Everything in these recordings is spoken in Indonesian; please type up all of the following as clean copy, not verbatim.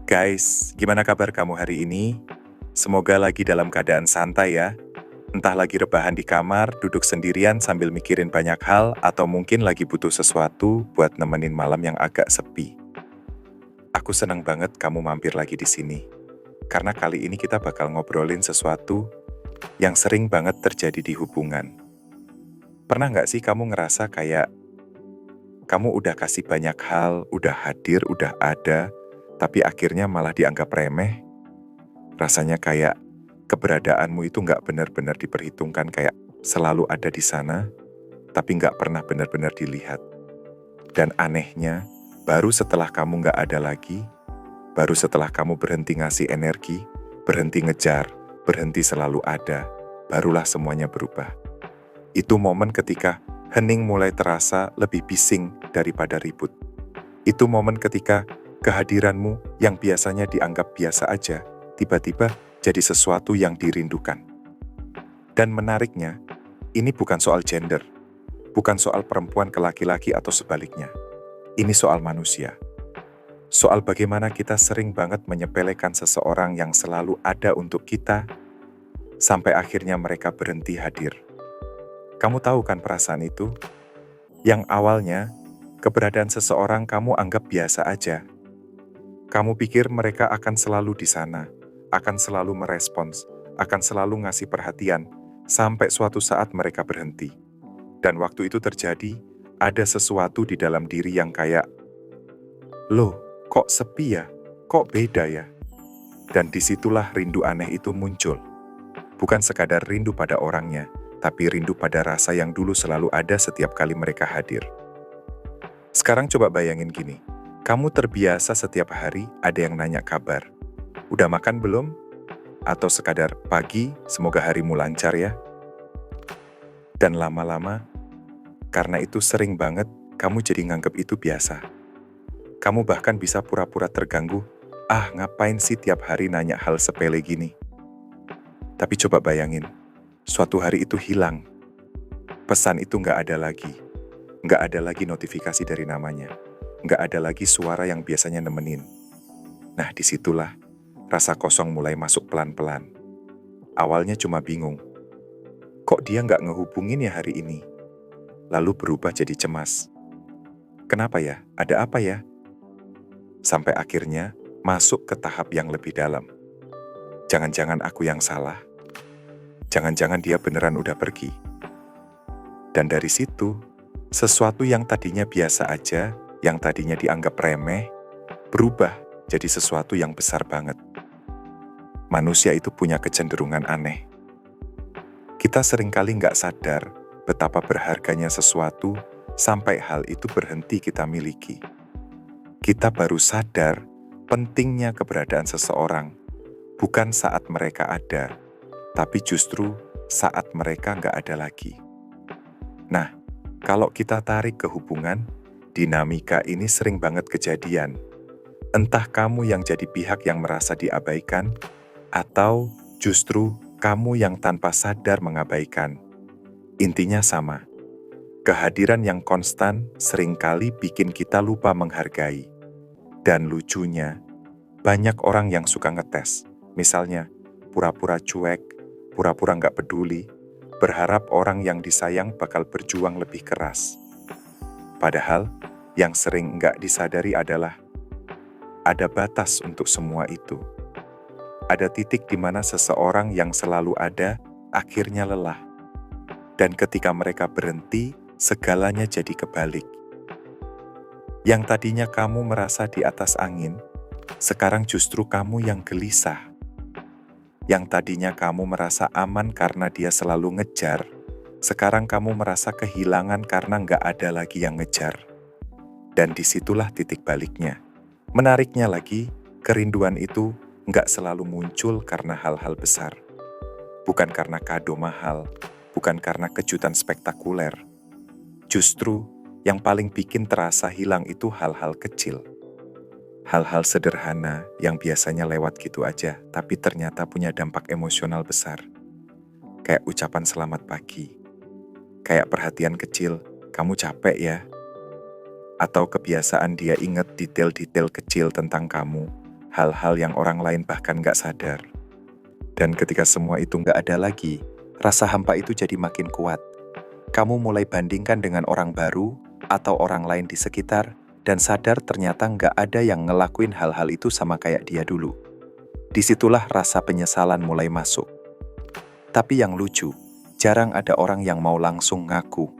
Guys, gimana kabar kamu hari ini? Semoga lagi dalam keadaan santai ya. Entah lagi rebahan di kamar, duduk sendirian sambil mikirin banyak hal, atau mungkin lagi butuh sesuatu buat nemenin malam yang agak sepi. Aku senang banget kamu mampir lagi di sini. Karena kali ini kita bakal ngobrolin sesuatu yang sering banget terjadi di hubungan. Pernah nggak sih kamu ngerasa kayak kamu udah kasih banyak hal, udah hadir, udah ada, tapi akhirnya malah dianggap remeh? Rasanya kayak keberadaanmu itu nggak benar-benar diperhitungkan, kayak selalu ada di sana, tapi nggak pernah benar-benar dilihat. Dan anehnya, baru setelah kamu nggak ada lagi, baru setelah kamu berhenti ngasih energi, berhenti ngejar, berhenti selalu ada, barulah semuanya berubah. Itu momen ketika hening mulai terasa lebih bising daripada ribut. Itu momen ketika kehadiranmu yang biasanya dianggap biasa aja, tiba-tiba jadi sesuatu yang dirindukan. Dan menariknya, ini bukan soal gender, bukan soal perempuan ke laki-laki atau sebaliknya. Ini soal manusia. Soal bagaimana kita sering banget menyepelekan seseorang yang selalu ada untuk kita, sampai akhirnya mereka berhenti hadir. Kamu tahu kan perasaan itu? Yang awalnya, keberadaan seseorang kamu anggap biasa aja. Kamu pikir mereka akan selalu di sana, akan selalu merespons, akan selalu ngasih perhatian, sampai suatu saat mereka berhenti. Dan waktu itu terjadi, ada sesuatu di dalam diri yang kayak, loh, kok sepi ya? Kok beda ya? Dan disitulah rindu aneh itu muncul. Bukan sekadar rindu pada orangnya, tapi rindu pada rasa yang dulu selalu ada setiap kali mereka hadir. Sekarang coba bayangin gini, kamu terbiasa setiap hari ada yang nanya kabar. Udah makan belum? Atau sekadar pagi, semoga harimu lancar ya. Dan lama-lama, karena itu sering banget, kamu jadi nganggep itu biasa. Kamu bahkan bisa pura-pura terganggu, ngapain sih tiap hari nanya hal sepele gini? Tapi coba bayangin, suatu hari itu hilang. Pesan itu nggak ada lagi. Nggak ada lagi notifikasi dari namanya. Nggak ada lagi suara yang biasanya nemenin. Nah, disitulah rasa kosong mulai masuk pelan-pelan. Awalnya cuma bingung. Kok dia nggak ngehubungin ya hari ini? Lalu berubah jadi cemas. Kenapa ya? Ada apa ya? Sampai akhirnya masuk ke tahap yang lebih dalam. Jangan-jangan aku yang salah. Jangan-jangan dia beneran udah pergi. Dan dari situ, sesuatu yang tadinya biasa aja, yang tadinya dianggap remeh, berubah jadi sesuatu yang besar banget. Manusia itu punya kecenderungan aneh. Kita seringkali nggak sadar betapa berharganya sesuatu sampai hal itu berhenti kita miliki. Kita baru sadar pentingnya keberadaan seseorang, bukan saat mereka ada, tapi justru saat mereka nggak ada lagi. Nah, kalau kita tarik ke hubungan, dinamika ini sering banget kejadian. Entah kamu yang jadi pihak yang merasa diabaikan, atau justru kamu yang tanpa sadar mengabaikan. Intinya sama, kehadiran yang konstan seringkali bikin kita lupa menghargai. Dan lucunya, banyak orang yang suka ngetes. Misalnya, pura-pura cuek, pura-pura nggak peduli, berharap orang yang disayang bakal berjuang lebih keras. Padahal, yang sering nggak disadari adalah ada batas untuk semua itu. Ada titik di mana seseorang yang selalu ada akhirnya lelah. Dan ketika mereka berhenti, segalanya jadi kebalik. Yang tadinya kamu merasa di atas angin, sekarang justru kamu yang gelisah. Yang tadinya kamu merasa aman karena dia selalu ngejar, sekarang kamu merasa kehilangan karena nggak ada lagi yang ngejar. Dan disitulah titik baliknya. Menariknya lagi, kerinduan itu nggak selalu muncul karena hal-hal besar. Bukan karena kado mahal, bukan karena kejutan spektakuler. Justru yang paling bikin terasa hilang itu hal-hal kecil. Hal-hal sederhana yang biasanya lewat gitu aja, tapi ternyata punya dampak emosional besar. Kayak ucapan selamat pagi, kayak perhatian kecil, kamu capek ya? Atau kebiasaan dia inget detail-detail kecil tentang kamu, hal-hal yang orang lain bahkan nggak sadar. Dan ketika semua itu nggak ada lagi, rasa hampa itu jadi makin kuat. Kamu mulai bandingkan dengan orang baru atau orang lain di sekitar, dan sadar ternyata nggak ada yang ngelakuin hal-hal itu sama kayak dia dulu. Disitulah rasa penyesalan mulai masuk. Tapi yang lucu, jarang ada orang yang mau langsung ngaku.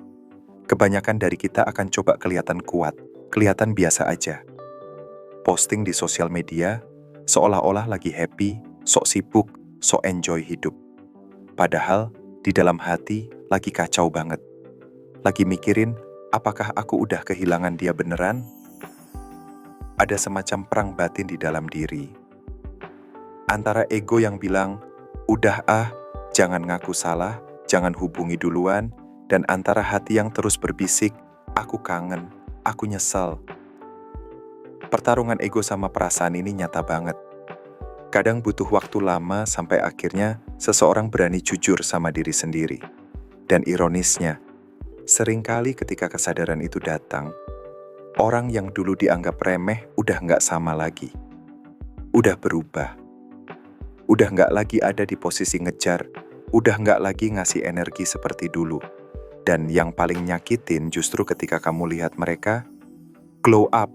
Kebanyakan dari kita akan coba kelihatan kuat, kelihatan biasa aja. Posting di sosial media, seolah-olah lagi happy, sok sibuk, sok enjoy hidup. Padahal, di dalam hati lagi kacau banget. Lagi mikirin, apakah aku udah kehilangan dia beneran? Ada semacam perang batin di dalam diri. Antara ego yang bilang, udah jangan ngaku salah, jangan hubungi duluan, dan antara hati yang terus berbisik, aku kangen, aku nyesel. Pertarungan ego sama perasaan ini nyata banget. Kadang butuh waktu lama sampai akhirnya seseorang berani jujur sama diri sendiri. Dan ironisnya, seringkali ketika kesadaran itu datang, orang yang dulu dianggap remeh udah nggak sama lagi. Udah berubah. Udah nggak lagi ada di posisi ngejar, udah nggak lagi ngasih energi seperti dulu. Dan yang paling nyakitin justru ketika kamu lihat mereka glow up.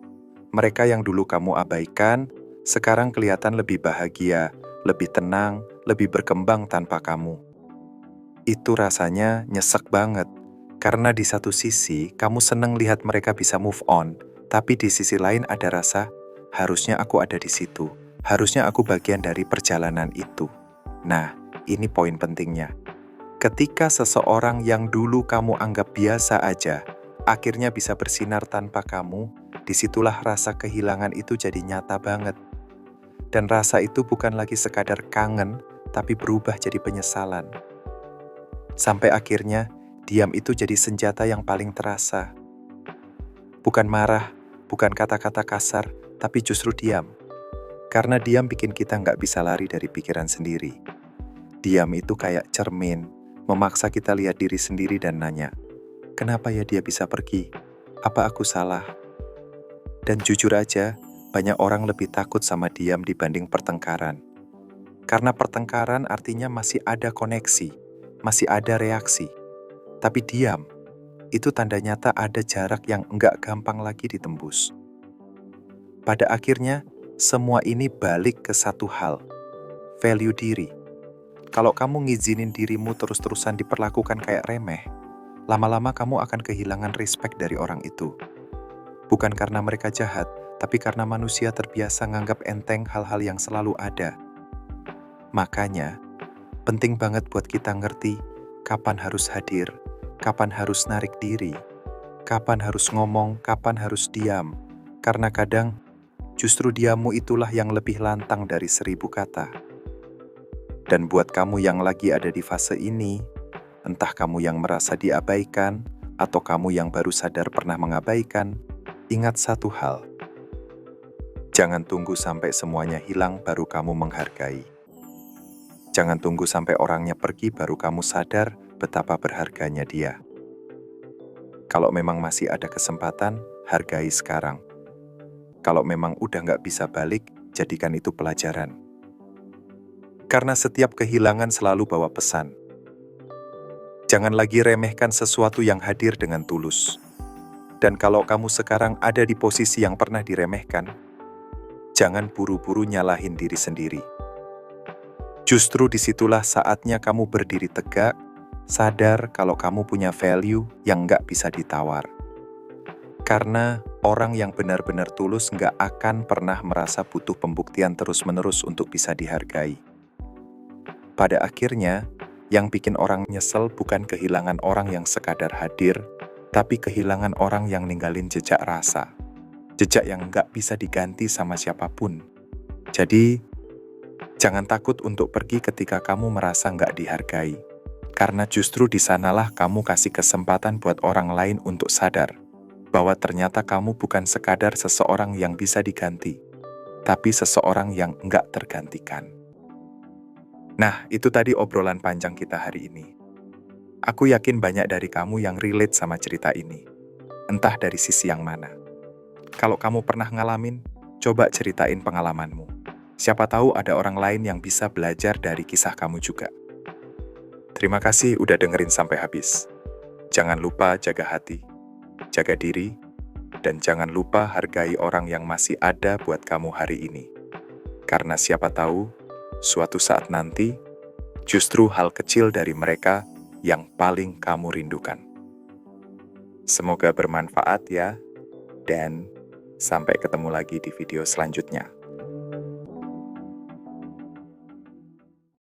Mereka yang dulu kamu abaikan, sekarang kelihatan lebih bahagia, lebih tenang, lebih berkembang tanpa kamu. Itu rasanya nyesek banget, karena di satu sisi kamu seneng lihat mereka bisa move on, tapi di sisi lain ada rasa, harusnya aku ada di situ, harusnya aku bagian dari perjalanan itu. Nah, ini poin pentingnya. Ketika seseorang yang dulu kamu anggap biasa aja, akhirnya bisa bersinar tanpa kamu, disitulah rasa kehilangan itu jadi nyata banget. Dan rasa itu bukan lagi sekadar kangen, tapi berubah jadi penyesalan. Sampai akhirnya, diam itu jadi senjata yang paling terasa. Bukan marah, bukan kata-kata kasar, tapi justru diam. Karena diam bikin kita nggak bisa lari dari pikiran sendiri. Diam itu kayak cermin, memaksa kita lihat diri sendiri dan nanya, kenapa ya dia bisa pergi? Apa aku salah? Dan jujur aja, banyak orang lebih takut sama diam dibanding pertengkaran. Karena pertengkaran artinya masih ada koneksi, masih ada reaksi. Tapi diam, itu tanda nyata ada jarak yang enggak gampang lagi ditembus. Pada akhirnya, semua ini balik ke satu hal, value diri. Kalau kamu ngizinin dirimu terus-terusan diperlakukan kayak remeh, lama-lama kamu akan kehilangan respect dari orang itu. Bukan karena mereka jahat, tapi karena manusia terbiasa nganggap enteng hal-hal yang selalu ada. Makanya, penting banget buat kita ngerti kapan harus hadir, kapan harus narik diri, kapan harus ngomong, kapan harus diam. Karena kadang, justru diammu itulah yang lebih lantang dari 1000 kata. Dan buat kamu yang lagi ada di fase ini, entah kamu yang merasa diabaikan, atau kamu yang baru sadar pernah mengabaikan, ingat satu hal. Jangan tunggu sampai semuanya hilang baru kamu menghargai. Jangan tunggu sampai orangnya pergi baru kamu sadar betapa berharganya dia. Kalau memang masih ada kesempatan, hargai sekarang. Kalau memang udah nggak bisa balik, jadikan itu pelajaran. Karena setiap kehilangan selalu bawa pesan. Jangan lagi remehkan sesuatu yang hadir dengan tulus. Dan kalau kamu sekarang ada di posisi yang pernah diremehkan, jangan buru-buru nyalahin diri sendiri. Justru disitulah saatnya kamu berdiri tegak, sadar kalau kamu punya value yang nggak bisa ditawar. Karena orang yang benar-benar tulus nggak akan pernah merasa butuh pembuktian terus-menerus untuk bisa dihargai. Pada akhirnya, yang bikin orang nyesel bukan kehilangan orang yang sekadar hadir, tapi kehilangan orang yang ninggalin jejak rasa. Jejak yang nggak bisa diganti sama siapapun. Jadi, jangan takut untuk pergi ketika kamu merasa nggak dihargai. Karena justru di sanalah kamu kasih kesempatan buat orang lain untuk sadar bahwa ternyata kamu bukan sekadar seseorang yang bisa diganti, tapi seseorang yang nggak tergantikan. Nah, itu tadi obrolan panjang kita hari ini. Aku yakin banyak dari kamu yang relate sama cerita ini. Entah dari sisi yang mana. Kalau kamu pernah ngalamin, coba ceritain pengalamanmu. Siapa tahu ada orang lain yang bisa belajar dari kisah kamu juga. Terima kasih udah dengerin sampai habis. Jangan lupa jaga hati, jaga diri, dan jangan lupa hargai orang yang masih ada buat kamu hari ini. Karena siapa tahu, suatu saat nanti, justru hal kecil dari mereka yang paling kamu rindukan. Semoga bermanfaat ya, dan sampai ketemu lagi di video selanjutnya.